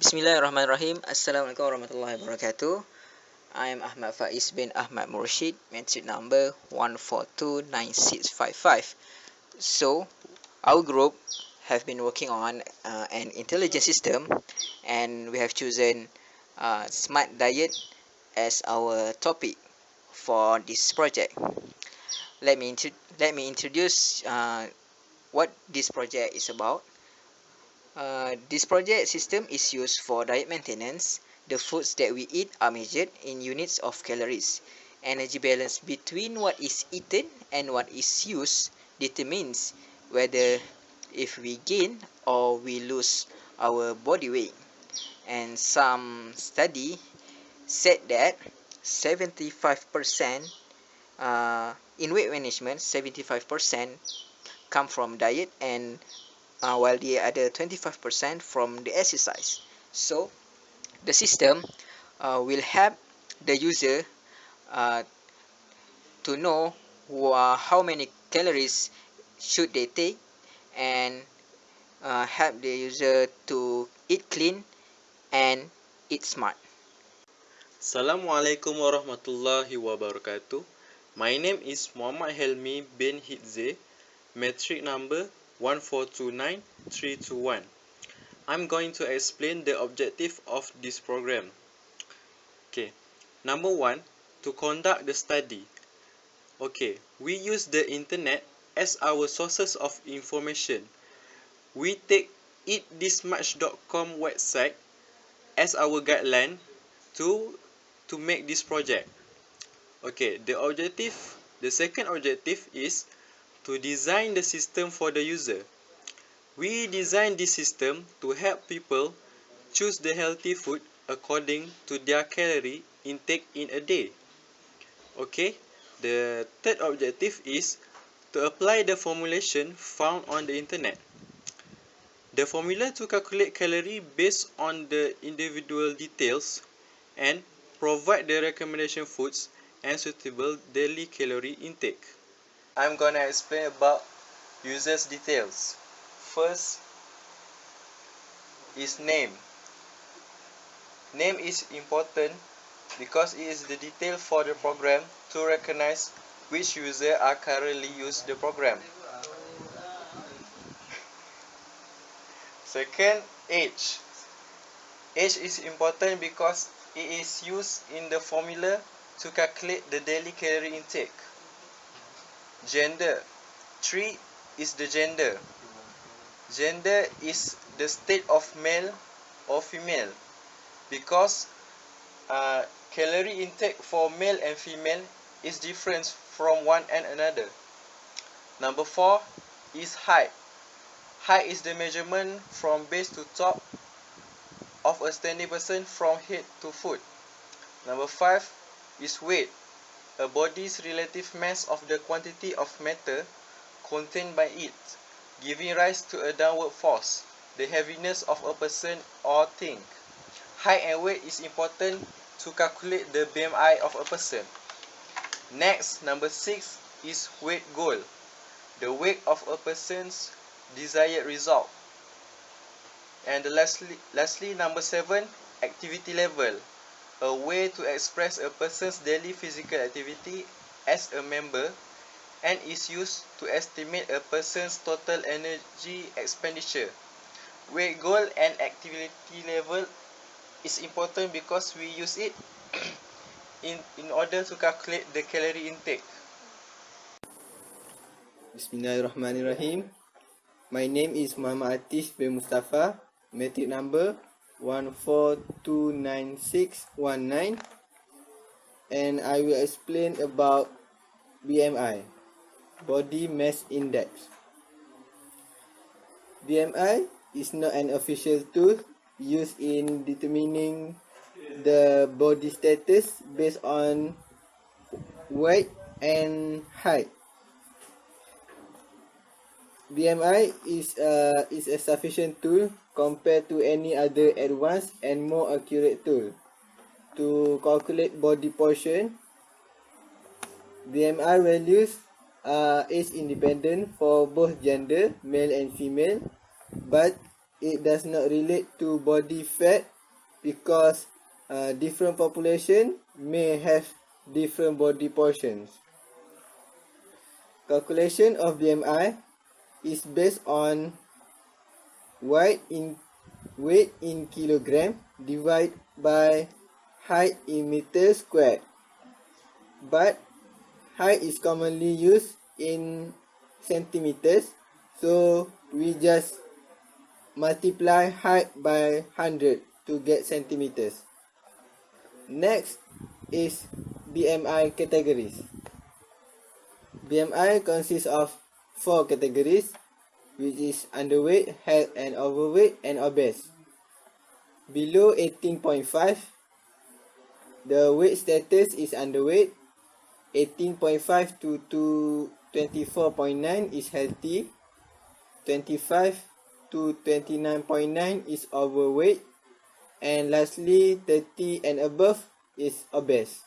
Bismillahirrahmanirrahim. Assalamualaikum warahmatullahi wabarakatuh. I am Ahmad Faiz bin Ahmad Murshid, metric number 1429655. So, our group have been working on an intelligent system, and we have chosen smart diet as our topic for this project. Let me introduce what this project is about. This project system is used for diet maintenance. The foods that we eat are measured in units of calories. Energy balance between what is eaten and what is used determines whether if we gain or we lose our body weight. And some study said that 75% in weight management, 75% come from diet, and while the other 25% from the exercise. So the system will help the user uh, to know how many calories should they take, and help the user to eat clean and eat smart. Assalamualaikum warahmatullahi wabarakatuh. My name is Muhammad Helmi bin Hitze, metric number 1429321. I'm going to explain the objective of this program. Okay, number 1, to conduct the study. Okay, we use the internet as our sources of information. We take eatthismuch.com website as our guideline to make this project. Okay, the second objective is to design the system for the user. We design this system to help people choose the healthy food according to their calorie intake in a day. Okay, the third objective is to apply the formulation found on the internet. The formula to calculate calorie based on the individual details and provide the recommendation foods and suitable daily calorie intake. I'm gonna explain about users details. First is name. Name is important because it is the detail for the program to recognize which user are currently use the program. Second, age. Age is important because it is used in the formula to calculate the daily calorie intake. Gender. 3 is the gender. Gender is the state of male or female because calorie intake for male and female is different from one and another. Number 4 is height. Height is the measurement from base to top of a standing person from head to foot. Number 5 is weight, a body's relative mass of the quantity of matter contained by it, giving rise to a downward force, the heaviness of a person or thing. Height and weight is important to calculate the BMI of a person. Next, number 6 is weight goal, the weight of a person's desired result. And lastly, number 7, activity level, a way to express a person's daily physical activity as a member, and is used to estimate a person's total energy expenditure. Weight goal and activity level is important because we use it in order to calculate the calorie intake. Bismillahirrahmanirrahim. My name is Muhammad Atish bin Mustafa, metric number 1429619, and I will explain about BMI, Body Mass Index. BMI is not an official tool used in determining the body status based on weight and height. BMI is a sufficient tool compared to any other advanced and more accurate tool to calculate body portion. BMI values are age independent for both gender, male and female, but it does not relate to body fat because different population may have different body portions. Calculation of BMI is based on weight in kilogram divided by height in meters squared. But height is commonly used in centimeters, so we just multiply height by 100 to get centimeters. Next is BMI categories. BMI consists of 4 categories, which is underweight, health and overweight, and obese. Below 18.5, the weight status is underweight. 18.5 to 24.9 is healthy. 25 to 29.9 is overweight. And lastly, 30 and above is obese.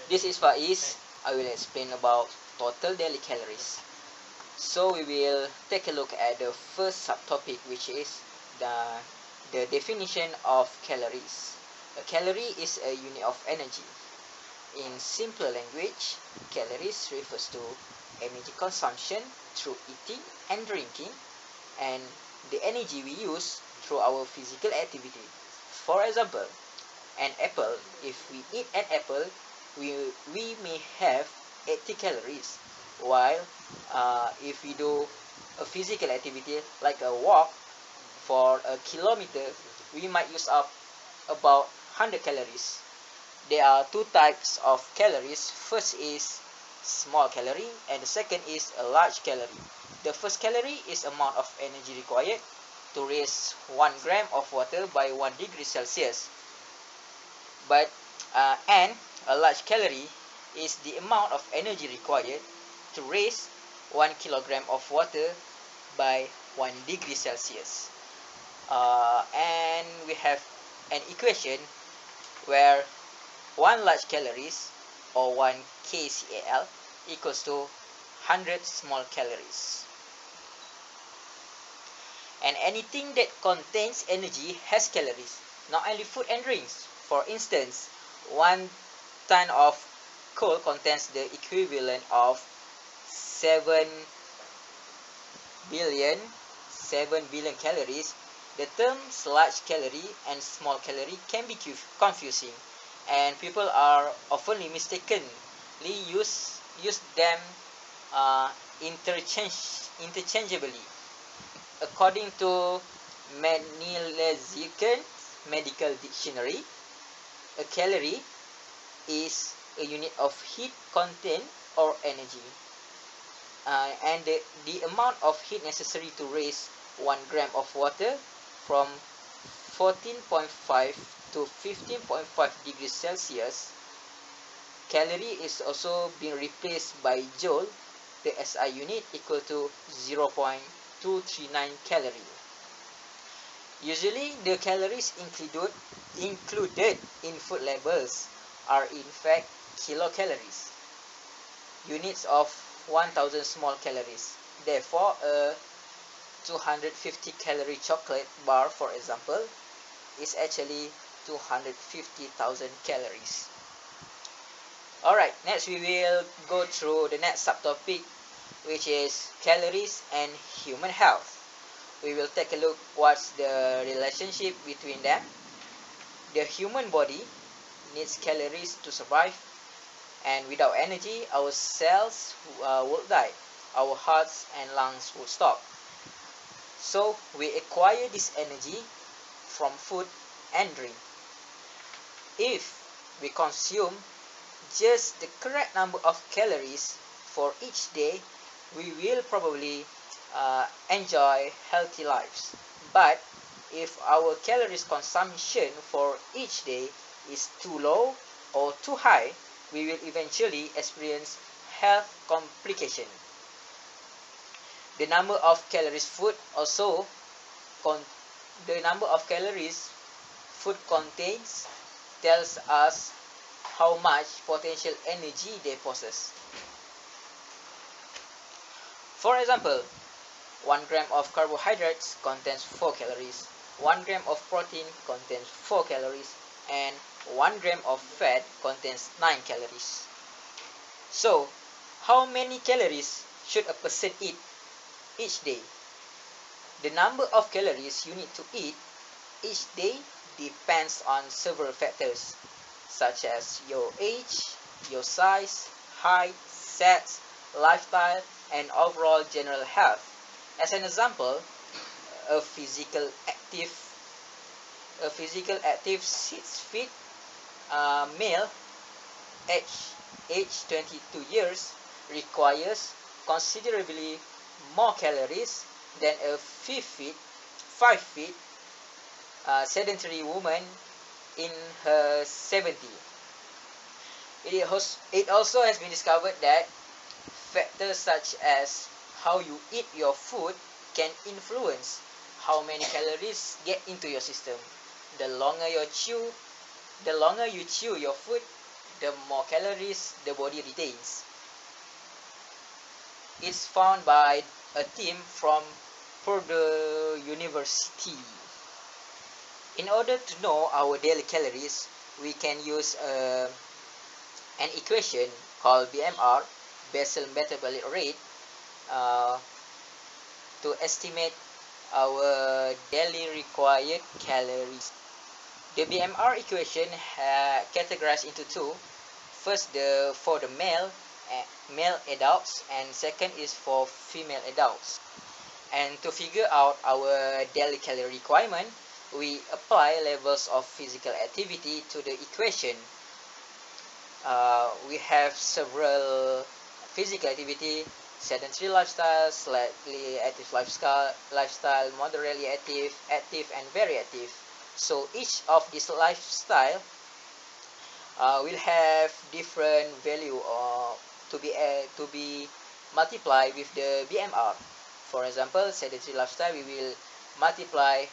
This is Faiz. I will explain about total daily calories. So we will take a look at the first subtopic, which is the definition of calories. A calorie is a unit of energy. In simpler language, calories refers to energy consumption through eating and drinking, and the energy we use through our physical activity. For example, an apple, if we eat an apple, we may have 80 calories, while if we do a physical activity like a walk for a kilometer, we might use up about 100 calories. There are two types of calories. First is small calorie and the second is a large calorie. The first calorie is amount of energy required to raise 1 gram of water by 1 degree Celsius. And a large calorie is the amount of energy required to raise 1 kilogram of water by 1 degree Celsius. And we have an equation where 1 large calories or 1 kcal equals to 100 small calories. And anything that contains energy has calories, not only food and drinks. For instance, 1 ton of coal contains the equivalent of 7 billion calories. The terms large calorie and small calorie can be confusing, and people are often mistakenly use them interchangeably. According to Manilesican Medical Dictionary, a calorie is a unit of heat content or energy, and the amount of heat necessary to raise 1 gram of water from 14.5 to 15.5 degrees Celsius. Calorie is also being replaced by joule, the SI unit, equal to 0.239 calorie. Usually, the calories included in food labels are in fact kilocalories, units of 1000 small calories. Therefore, a 250 calorie chocolate bar, for example, is actually 250,000 calories. Alright, next we will go through the next subtopic, which is calories and human health. We will take a look what's the relationship between them. The human body needs calories to survive, and without energy, our cells would die, our hearts and lungs would stop. So we acquire this energy from food and drink. If we consume just the correct number of calories for each day, we will probably enjoy healthy lives. But if our calories consumption for each day is too low or too high, we will eventually experience health complications. The number of calories food contains tells us how much potential energy they possess. For example, 1 gram of carbohydrates contains 4 calories, 1 gram of protein contains 4 calories, and 1 gram of fat contains 9 calories. So, how many calories should a person eat each day? The number of calories you need to eat each day depends on several factors, such as your age, your size, height, sex, lifestyle, and overall general health. As an example, a physical active a physical active 6 feet male age 22 years requires considerably more calories than a 5 feet sedentary woman in her 70s. It also has been discovered that factors such as how you eat your food can influence how many calories get into your system. The longer you chew your food, the more calories the body retains. It's found by a team from Purdue University. In order to know our daily calories, we can use an equation called BMR, basal metabolic rate, to estimate our daily required calories. The BMR equation categorized into two. First, for the male adults, and second is for female adults. And to figure out our daily calorie requirement, we apply levels of physical activity to the equation. We have several physical activity: sedentary lifestyle, slightly active lifestyle, moderately active, and very active. So each of these lifestyle will have different value to be multiplied with the BMR. For example, sedentary lifestyle, we will multiply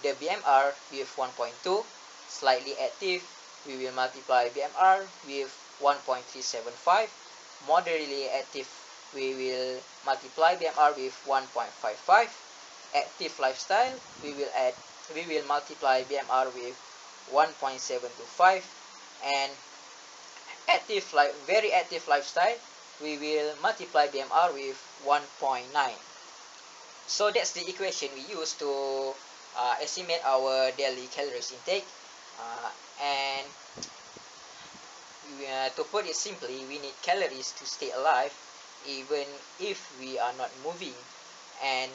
the BMR with 1.2. Slightly active, we will multiply BMR with 1.375. Moderately active, we will multiply BMR with 1.55. Active lifestyle, we will multiply BMR with 1.725, and very active lifestyle, we will multiply BMR with 1.9. So that's the equation we use to estimate our daily calories intake. And to put it simply, we need calories to stay alive even if we are not moving. And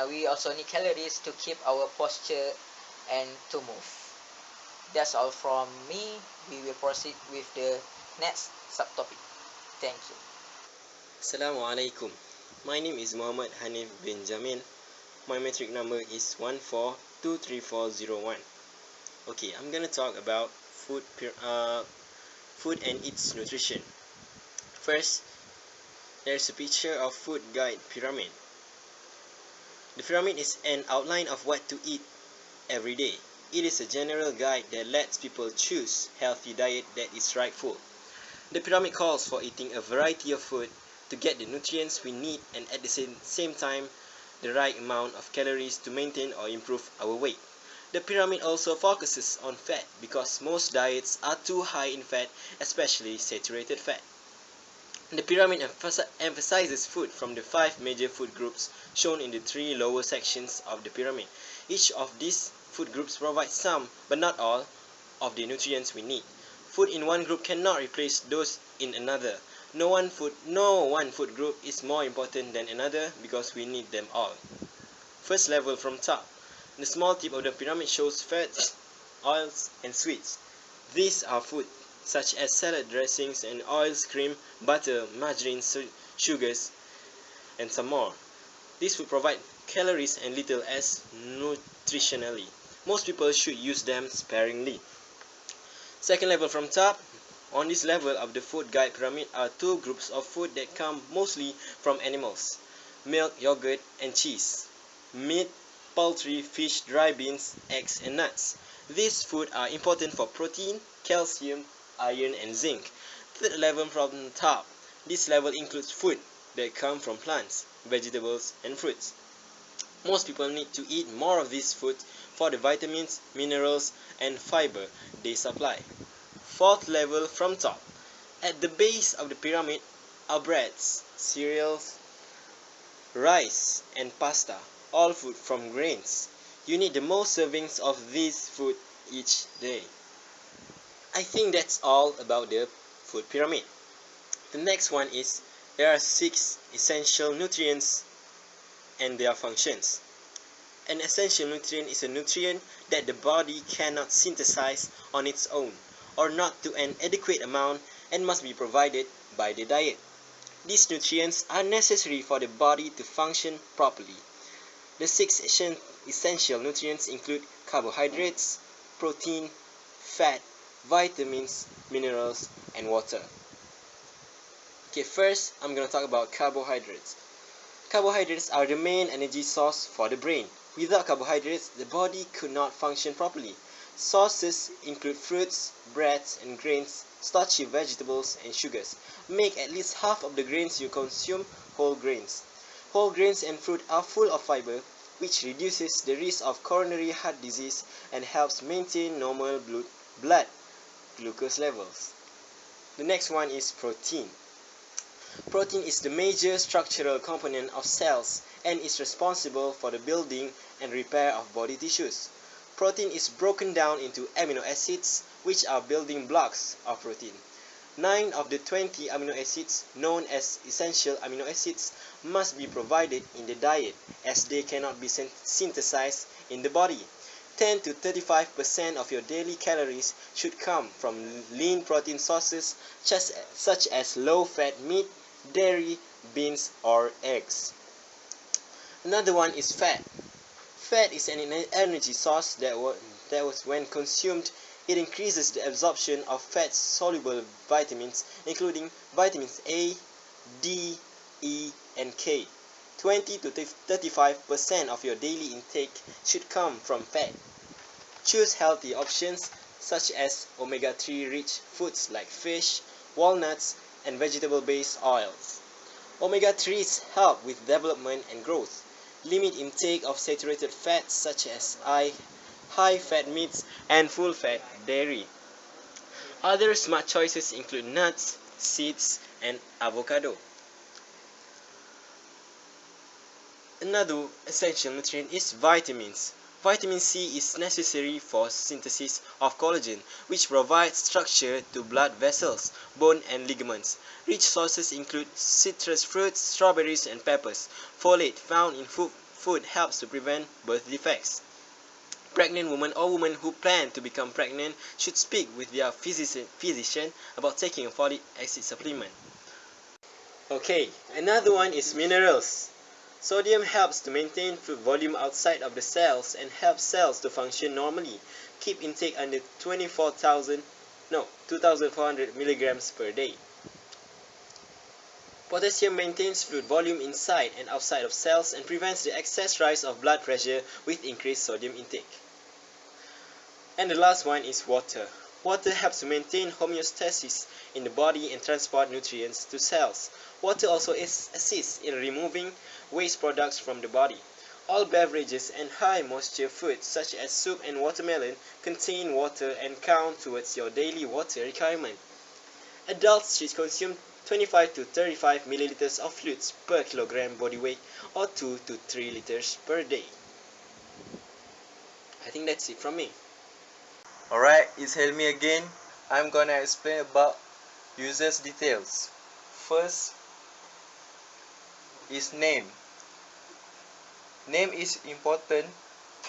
we also need calories to keep our posture and to move. That's all from me. We will proceed with the next subtopic. Thank you. Assalamualaikum. My name is Muhammad Hanif bin Jamin. My metric number is 1423401. Okay, I'm gonna talk about food and its nutrition. First, there's a picture of food guide pyramid. The pyramid is an outline of what to eat every day. It is a general guide that lets people choose healthy diet that is rightful. The pyramid calls for eating a variety of food to get the nutrients we need, and at the same time the right amount of calories to maintain or improve our weight. The pyramid also focuses on fat because most diets are too high in fat, especially saturated fat. The pyramid emphasizes food from the 5 major food groups shown in the 3 lower sections of the pyramid. Each of these food groups provides some, but not all, of the nutrients we need. Food in one group cannot replace those in another. No one food group is more important than another because we need them all. First level from top. The small tip of the pyramid shows fats, oils, and sweets. These are food such as salad dressings and oils, cream, butter, margarine, sugars, and some more. These would provide calories and little as nutritionally. Most people should use them sparingly. Second level from top. On this level of the food guide pyramid are 2 groups of food that come mostly from animals: milk, yogurt, and cheese. Meat, poultry, fish, dry beans, eggs, and nuts. These food are important for protein, calcium, iron, and zinc. Third level from the top. This level includes food that come from plants. vegetables, and fruits. Most people need to eat more of these foods for the vitamins, minerals, and fiber they supply. Fourth level from top. At the base of the pyramid are breads, cereals, rice, and pasta, all food from grains. You need the most servings of these food each day. I think that's all about the food pyramid. The next one is there are 6 essential nutrients and their functions. An essential nutrient is a nutrient that the body cannot synthesize on its own or not to an adequate amount and must be provided by the diet. These nutrients are necessary for the body to function properly. The 6 essential nutrients include carbohydrates, protein, fat, vitamins, minerals, and water. Okay, first I'm going to talk about carbohydrates. Carbohydrates are the main energy source for the brain. Without carbohydrates, the body could not function properly. Sources include fruits, breads and grains, starchy vegetables and sugars. Make at least half of the grains you consume whole grains. Whole grains and fruit are full of fiber, which reduces the risk of coronary heart disease and helps maintain normal blood glucose levels. The next one is protein. Protein is the major structural component of cells and is responsible for the building and repair of body tissues. Protein is broken down into amino acids, which are building blocks of protein. 9 of the 20 amino acids, known as essential amino acids, must be provided in the diet as they cannot be synthesized in the body. 10 to 35% of your daily calories should come from lean protein sources such as low-fat meat, dairy, beans, or eggs. Another one is fat. Fat is an energy source that was when consumed, it increases the absorption of fat-soluble vitamins, including vitamins A, D, E, and K. 20 to 35% of your daily intake should come from fat. Choose healthy options such as omega-3 rich foods like fish, walnuts, and vegetable-based oils. Omega-3s help with development and growth. Limit intake of saturated fats such as high-fat meats and full-fat dairy. Other smart choices include nuts, seeds, and avocado. Another essential nutrient is vitamins. Vitamin C is necessary for synthesis of collagen, which provides structure to blood vessels, bone and ligaments. Rich sources include citrus fruits, strawberries and peppers. Folate found in food helps to prevent birth defects. Pregnant women or women who plan to become pregnant should speak with their physician about taking a folic acid supplement. Okay, another one is minerals. Sodium helps to maintain fluid volume outside of the cells and helps cells to function normally. Keep intake under 2,400 milligrams per day. Potassium maintains fluid volume inside and outside of cells and prevents the excess rise of blood pressure with increased sodium intake. And the last one is water. Water helps to maintain homeostasis in the body and transport nutrients to cells. Water also assists in removing waste products from the body. All beverages and high moisture foods such as soup and watermelon contain water and count towards your daily water requirement. Adults should consume 25 to 35 milliliters of fluids per kilogram body weight or 2 to 3 liters per day. I think that's it from me. Alright, it's Helmi again. I'm gonna explain about users details. First is name. Name is important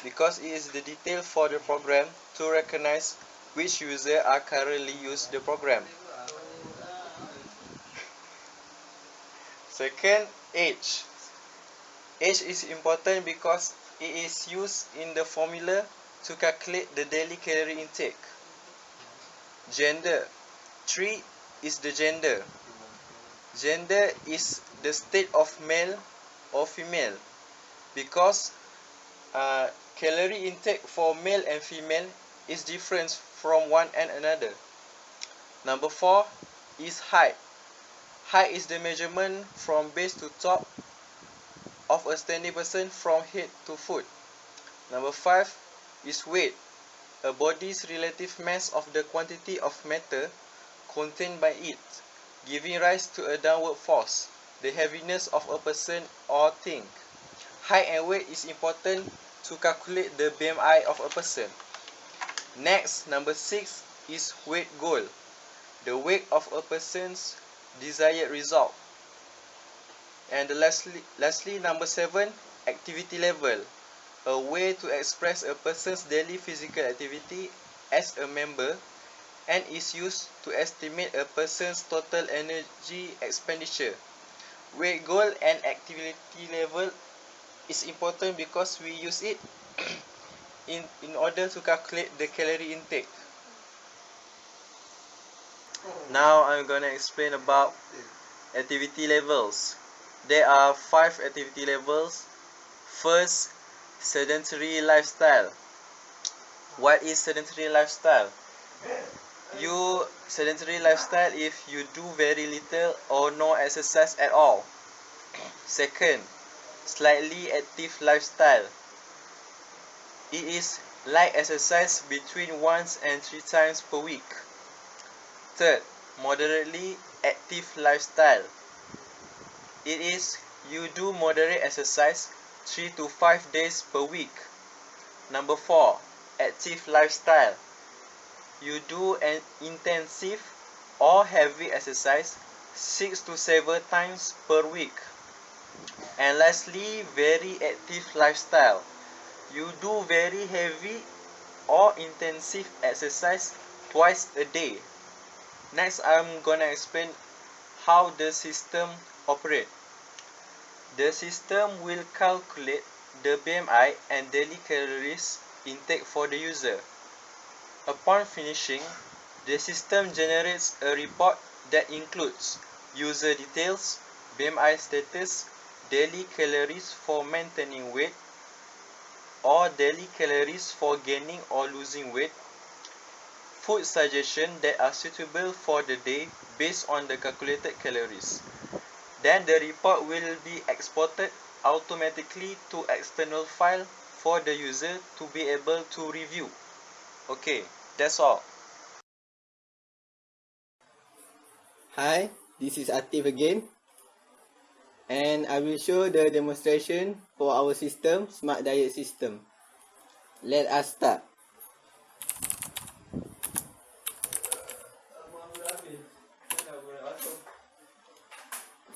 because it is the detail for the program to recognize which user are currently use the program. Second, age. Age is important because it is used in the formula to calculate the daily calorie intake. Gender. 3 is the gender. Gender is the state of male or female because calorie intake for male and female is different from one and another. Number 4 is height. Height is the measurement from base to top of a standing person from head to foot. Number 5 is weight, a body's relative mass of the quantity of matter contained by it, giving rise to a downward force, the heaviness of a person or thing. Height and weight is important to calculate the BMI of a person. Next, number 6 is weight goal, the weight of a person's desired result. And lastly, number 7, activity level, a way to express a person's daily physical activity as a member and is used to estimate a person's total energy expenditure. Weight goal and activity level is important because we use it in order to calculate the calorie intake. Now I'm gonna explain about activity levels. There are 5 activity levels. First, sedentary lifestyle. What is sedentary lifestyle? Sedentary lifestyle if you do very little or no exercise at all. Second, slightly active lifestyle. It is light exercise between once and 3 times per week. Third, moderately active lifestyle. It is you do moderate exercise 3 to 5 days per week. Number 4, active lifestyle. You do an intensive or heavy exercise 6 to 7 times per week. And lastly, very active lifestyle. You do very heavy or intensive exercise twice a day. Next, I'm gonna explain how the system operates. The system will calculate the BMI and daily calories intake for the user. Upon finishing, the system generates a report that includes user details, BMI status, daily calories for maintaining weight, or daily calories for gaining or losing weight, food suggestions that are suitable for the day based on the calculated calories. Then the report will be exported automatically to external file for the user to be able to review. Okay, that's all. Hi, this is Atif again, and I will show the demonstration for our system, Smart Diet System. Let us start.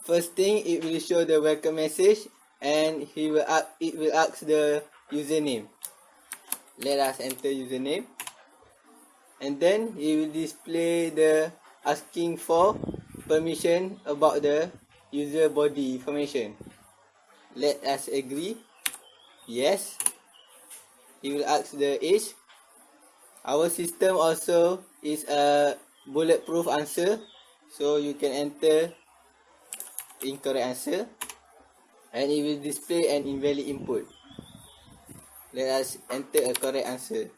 First thing, it will show the welcome message, and it will ask the username. Let us enter username, and then it will display the asking for permission about the user body information. Let us agree. Yes. It will ask the age. Our system also is a bulletproof answer, so you can enter incorrect answer, and it will display an invalid input. Let us enter a correct answer,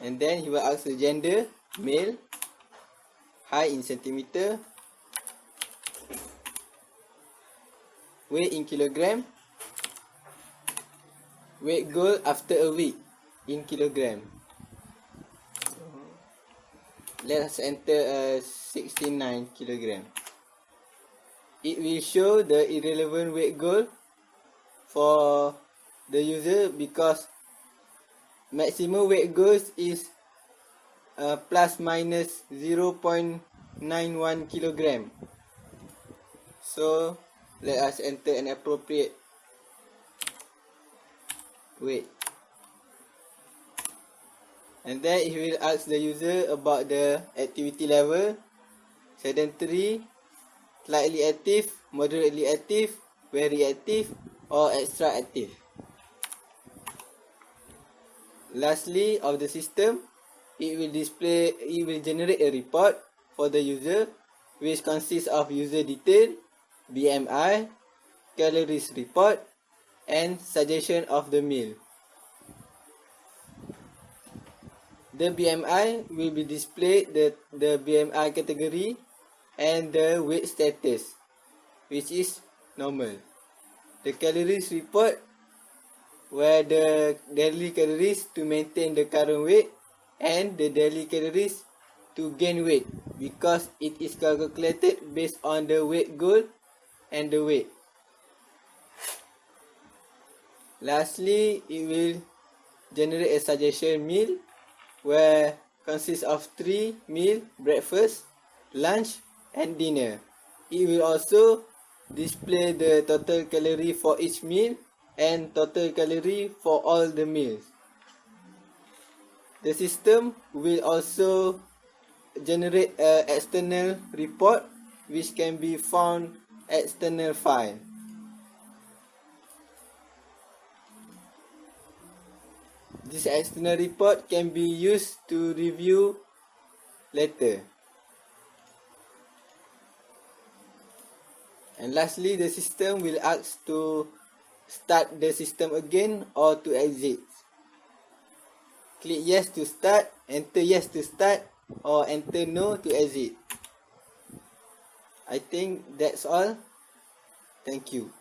and then he will ask the gender, male, height in centimeter, weight in kilogram, weight goal after a week in kilogram. Let us enter a 69 kilogram. It will show the irrelevant weight goal for the user because maximum weight goals is plus minus 0.91 kilogram. So let us enter an appropriate weight. And then it will ask the user about the activity level, sedentary, slightly active, moderately active, very active, or extra active. Lastly, of the system, it will generate a report for the user which consists of user detail, BMI, calories report, and suggestion of the meal. The BMI will be displayed the BMI category and the weight status, which is normal. the calories report, where the daily calories to maintain the current weight and the daily calories to gain weight, because it is calculated based on the weight goal and the weight. Lastly, it will generate a suggestion meal where consists of 3 meal: breakfast, lunch and dinner. It will also display the total calorie for each meal and total calorie for all the meals. The system will also generate an external report which can be found external file. This external report can be used to review later. And lastly, the system will ask to start the system again or to exit. Click yes to start, enter yes to start, or enter no to exit. I think that's all. Thank you.